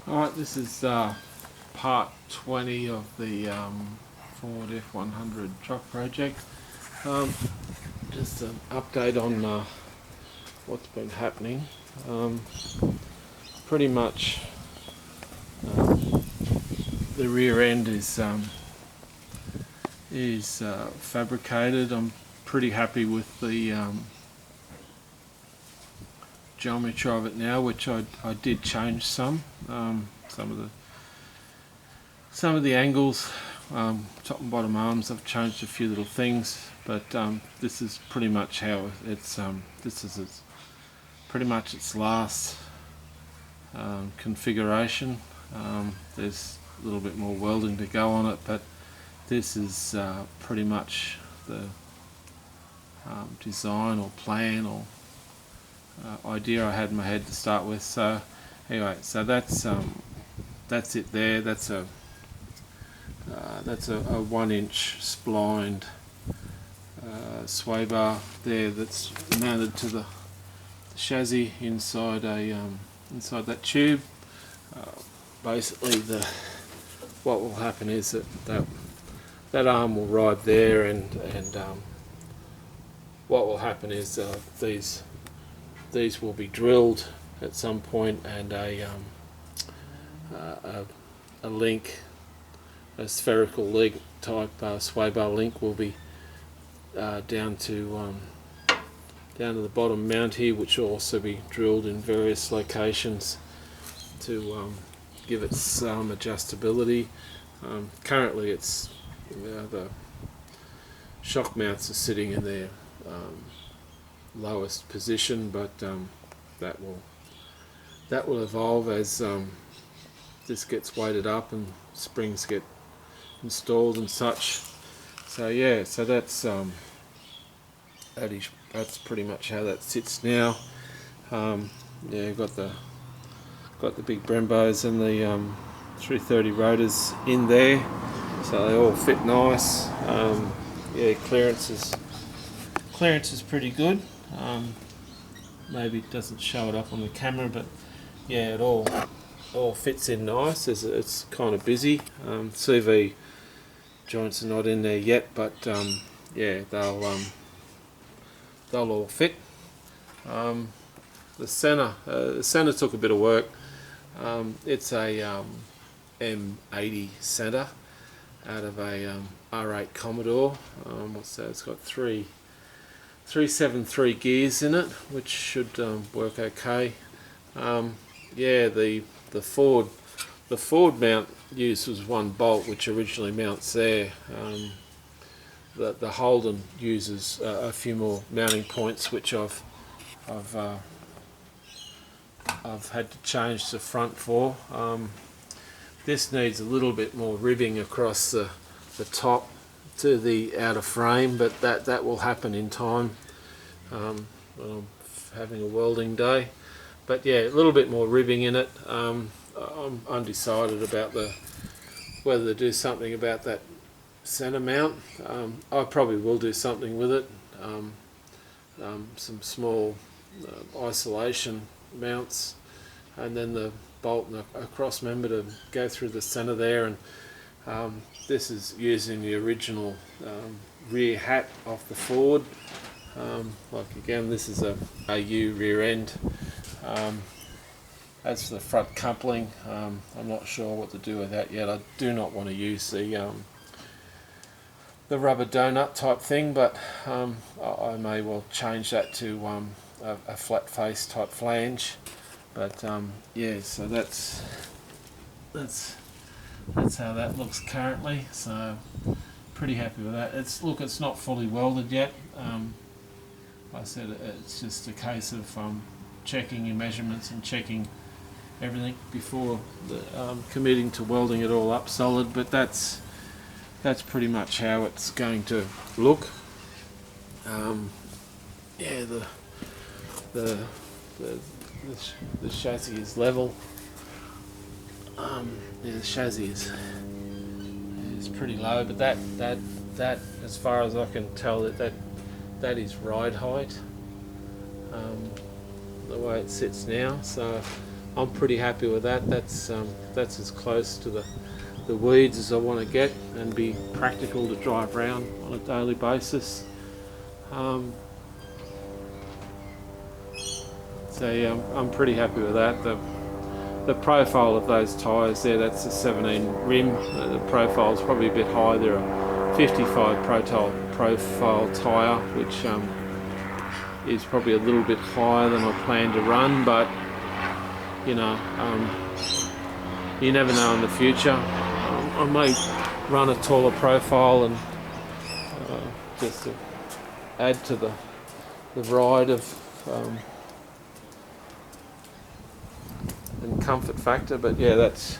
Alright, this is part 20 of the Ford F100 truck project. Just an update on what's been happening. Pretty much the rear end is fabricated. I'm pretty happy with the geometry of it now, which I did change some of the angles, top and bottom arms. I've changed a few little things, but this is pretty much how it's pretty much its last configuration. There's a little bit more welding to go on it, but this is pretty much the design or plan or idea I had in my head to start with. So anyway, so that's it there. That's a 1-inch splined sway bar there that's mounted to the chassis inside inside that tube. Basically, what will happen is that arm will ride there, and what will happen is these will be drilled at some point, and a link, a spherical link type sway bar link, will be down to the bottom mount here, which will also be drilled in various locations to give it some adjustability. Currently, it's the shock mounts are sitting in their lowest position, but that will evolve as this gets weighted up and springs get installed and such. So yeah, so that's pretty much how that sits now. Yeah, got the big brembos and the 330 rotors in there, so they all fit nice. Yeah, clearance is pretty good. Maybe it doesn't show it up on the camera, but yeah, it all fits in nice. It's kind of busy. CV joints are not in there yet, but yeah, they'll all fit. The center took a bit of work. It's a M80 center out of a R8 Commodore. What's that? It's got 373 gears in it, which should work okay. Yeah, the Ford mount used was one bolt, which originally mounts there. The Holden uses a few more mounting points, which I've had to change the front for. This needs a little bit more ribbing across the top to the outer frame, but that will happen in time when I'm having a welding day. But yeah, a little bit more ribbing in it. I'm undecided about whether to do something about that center mount. I probably will do something with it. Some small isolation mounts, and then the bolt and a cross member to go through the center there. And this is using the original rear hat off the Ford. Like again, this is a AU rear end. As for the front coupling, I'm not sure what to do with that yet. I do not want to use the rubber donut type thing, but I may well change that to a flat face type flange. But yeah, so that's how that looks currently. So pretty happy with that. It's not fully welded yet. I said it's just a case of checking your measurements and checking everything before committing to welding it all up solid. But that's pretty much how it's going to look. Yeah, the chassis is level. Yeah, the chassis is pretty low, but that as far as I can tell, that is ride height, the way it sits now. So I'm pretty happy with that. That's as close to the weeds as I want to get and be practical to drive around on a daily basis. So yeah, I'm pretty happy with that. The profile of those tyres there, that's a 17 rim. The profile is probably a bit high. They're a 55 profile tyre, which is probably a little bit higher than I plan to run, but you know, you never know in the future. I may run a taller profile and just to add to the ride of and comfort factor. But yeah, that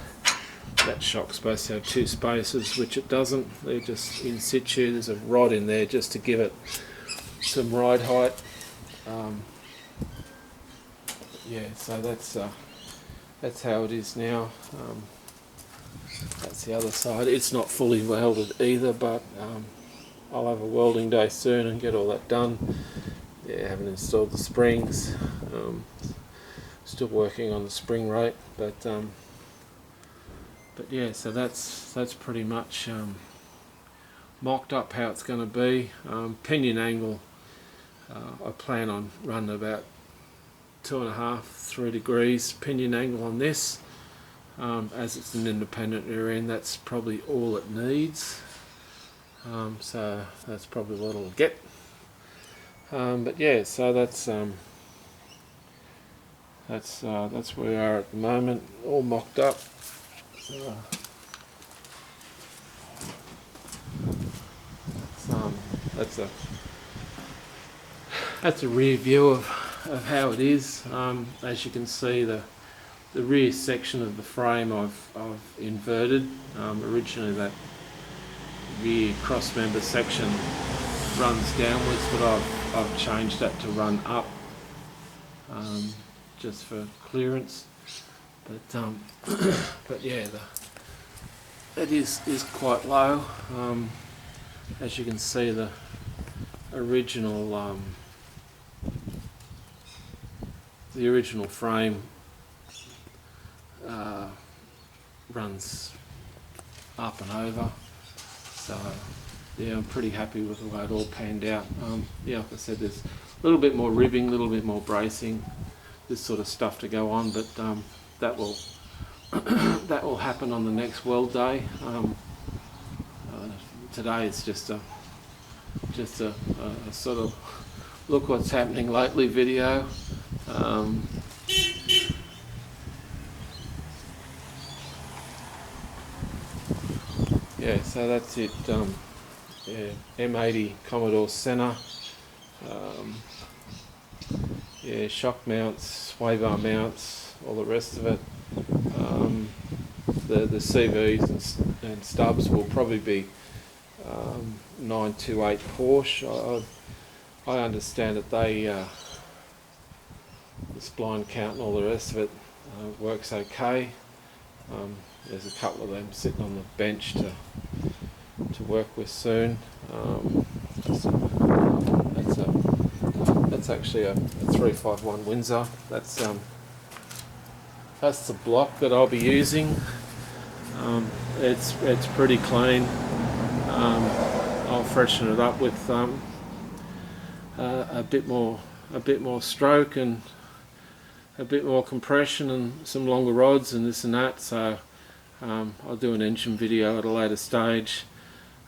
shock's supposed to have 2 spaces, which it doesn't. They're just in situ. There's a rod in there just to give it some ride height. Yeah, so that's how it is now. That's the other side. It's not fully welded either, but I'll have a welding day soon and get all that done. Yeah, I haven't installed the springs. Still working on the spring rate, but yeah, so that's pretty much mocked up how it's going to be. Pinion angle, I plan on running about 2.5–3 degrees pinion angle on this. As it's an independent rear end, that's probably all it needs. So that's probably what it'll get. But yeah, so that's where we are at the moment, all mocked up. That's a rear view of how it is. As you can see, the rear section of the frame I've inverted. Originally that rear cross member section runs downwards, but I've changed that to run up, just for clearance. But yeah, it is quite low. As you can see, the original frame runs up and over. So yeah, I'm pretty happy with the way it all panned out. Yeah, like I said, there's a little bit more ribbing, a little bit more bracing, this sort of stuff to go on, but that will that will happen on the next weld day. Today it's just a sort of look what's happening lately video. Yeah, so that's it. Yeah, M80 Commodore center. Yeah, shock mounts, sway bar mounts, all the rest of it. The CVs and stubs will probably be 928 Porsche. I understand that they the spline count and all the rest of it works okay. There's a couple of them sitting on the bench to work with soon. That's actually a 351 Windsor. That's the block that I'll be using. It's pretty clean. I'll freshen it up with a bit more stroke and a bit more compression and some longer rods and this and that. So I'll do an engine video at a later stage.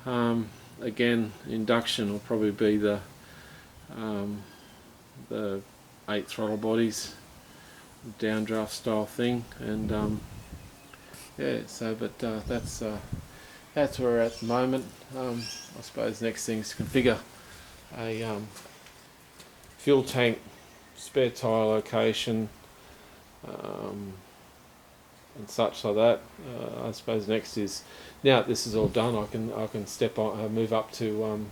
Again, induction will probably be the 8 throttle bodies, downdraft style thing, and yeah. So, but that's where we're at the moment. I suppose next thing is to configure a fuel tank, spare tyre location, and such like that. I suppose next is, now that this is all done, I can step on, move up to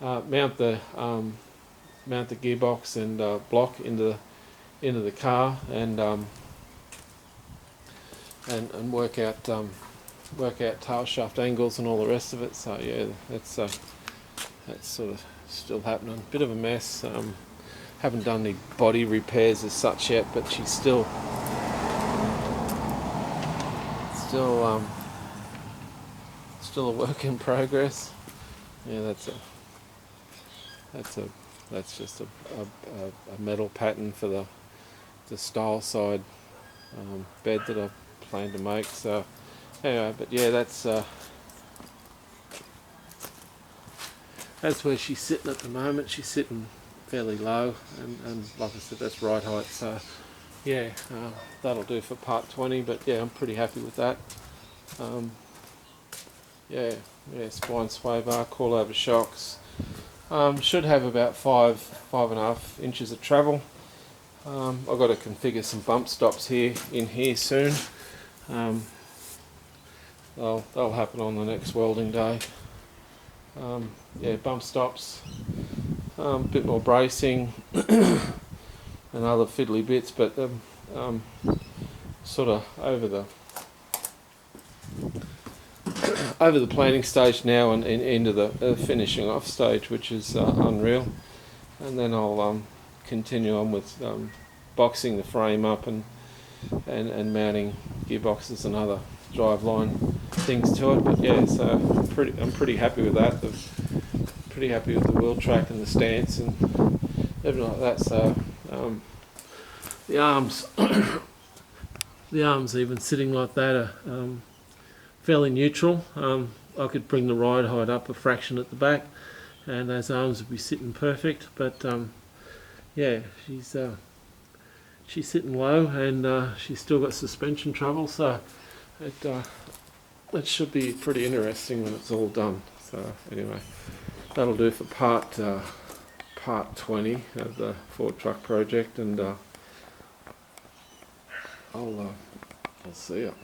mount the gearbox and block into the car, and work out tail shaft angles and all the rest of it. So yeah, that's sort of still happening. Bit of a mess. Haven't done any body repairs as such yet, but she's still still a work in progress. Yeah, that's just a metal pattern for the style side bed that I plan to make. So anyway, but yeah, that's where she's sitting at the moment. She's sitting fairly low, and like I said, that's right height. So yeah, that'll do for part 20. But yeah, I'm pretty happy with that. Yeah, spline sway bar, coil over shocks. Should have about 5.5 inches of travel. I've got to configure some bump stops in here soon. They'll happen on the next welding day. Yeah, bump stops, a bit more bracing and other fiddly bits, but sort of over the planning stage now and into the finishing off stage, which is unreal. And then I'll continue on with boxing the frame up and mounting gearboxes and other driveline things to it. But yeah, so I'm pretty happy with that. Pretty happy with the wheel track and the stance and everything like that. So the arms, the arms even sitting like that are fairly neutral. I could bring the ride height up a fraction at the back, and those arms would be sitting perfect. But yeah, she's sitting low, and she's still got suspension trouble, so it should be pretty interesting when it's all done. So anyway, that'll do for part 20 of the Ford truck project, and I'll see you.